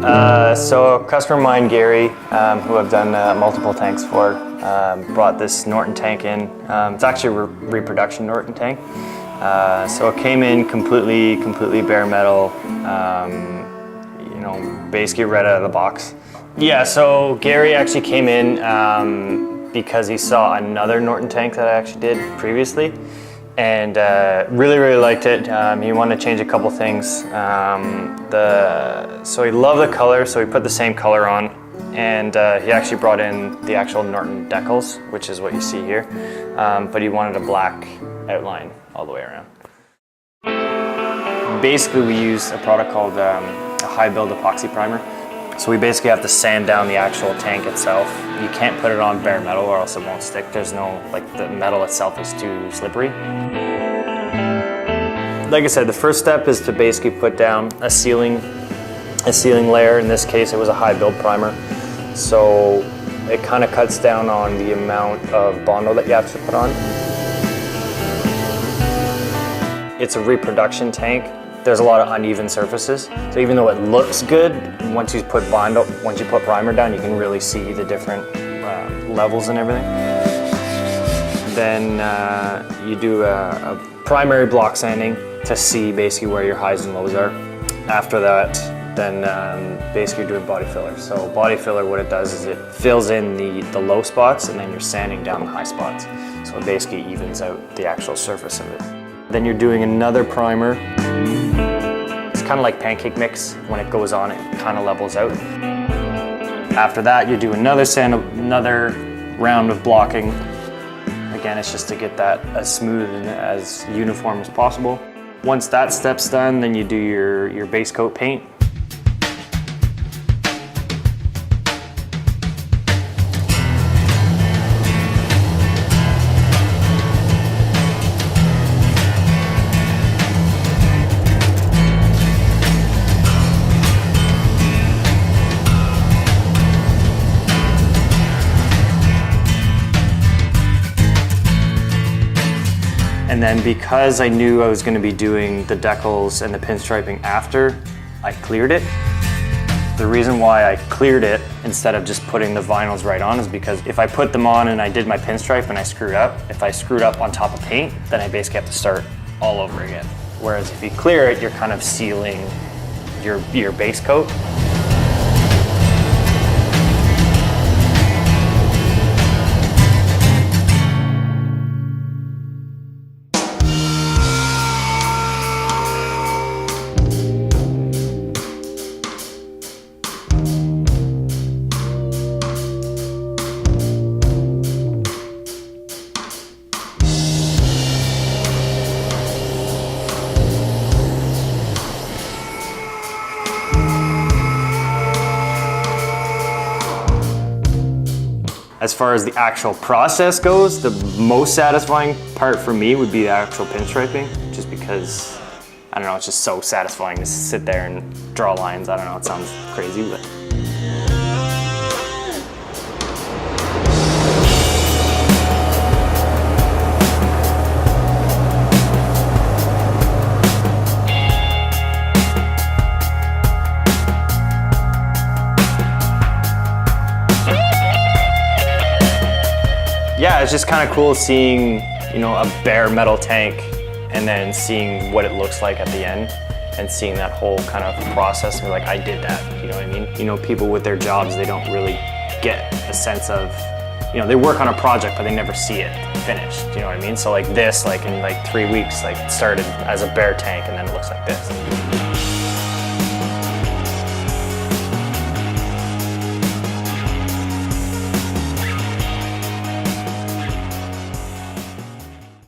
So a customer of mine, Gary, who I've done multiple tanks for, brought this Norton tank in. It's actually a reproduction Norton tank. So it came in completely bare metal, you know, basically right out of the box. Yeah, so Gary actually came in because he saw another Norton tank that I actually did previously, and really liked it. He wanted to change a couple things. So he loved the color, so he put the same color on, and he actually brought in the actual Norton decals, which is what you see here, but he wanted a black outline all the way around. Basically, we use a product called a high build epoxy primer. So we basically have to sand down the actual tank itself. You can't put it on bare metal or else it won't stick. There's no, like, the metal itself is too slippery. Like I said, the first step is to basically put down a sealing layer. In this case, it was a high build primer. So it kind of cuts down on the amount of Bondo that you have to put on. It's a reproduction tank. There's a lot of uneven surfaces. So even though it looks good, once you put primer down, you can really see the different levels and everything. Then you do a primary block sanding to see basically where your highs and lows are. After that, then basically you're doing body filler. So body filler, what it does is it fills in the low spots, and then you're sanding down the high spots. So it basically evens out the actual surface of it. Then you're doing another primer. It's kind of like pancake mix. When it goes on, it kind of levels out. After that, you do another round of blocking. Again, it's just to get that as smooth and as uniform as possible. Once that step's done, then you do your base coat paint. And then because I knew I was going to be doing the decals and the pinstriping after, I cleared it. The reason why I cleared it instead of just putting the vinyls right on is because if I put them on and I did my pinstripe and I screwed up, if I screwed up on top of paint, then I basically have to start all over again. Whereas if you clear it, you're kind of sealing your base coat. As far as the actual process goes, the most satisfying part for me would be the actual pinstriping, just because, I don't know, it's just so satisfying to sit there and draw lines. I don't know, it sounds crazy, but. Yeah, it's just kind of cool seeing, you know, a bare metal tank and then seeing what it looks like at the end and seeing that whole kind of process and be like, I did that, you know what I mean? You know, people with their jobs, they don't really get a sense of, you know, they work on a project, but they never see it finished, you know what I mean? So like this, like in like 3 weeks, like it started as a bare tank and then it looks like this.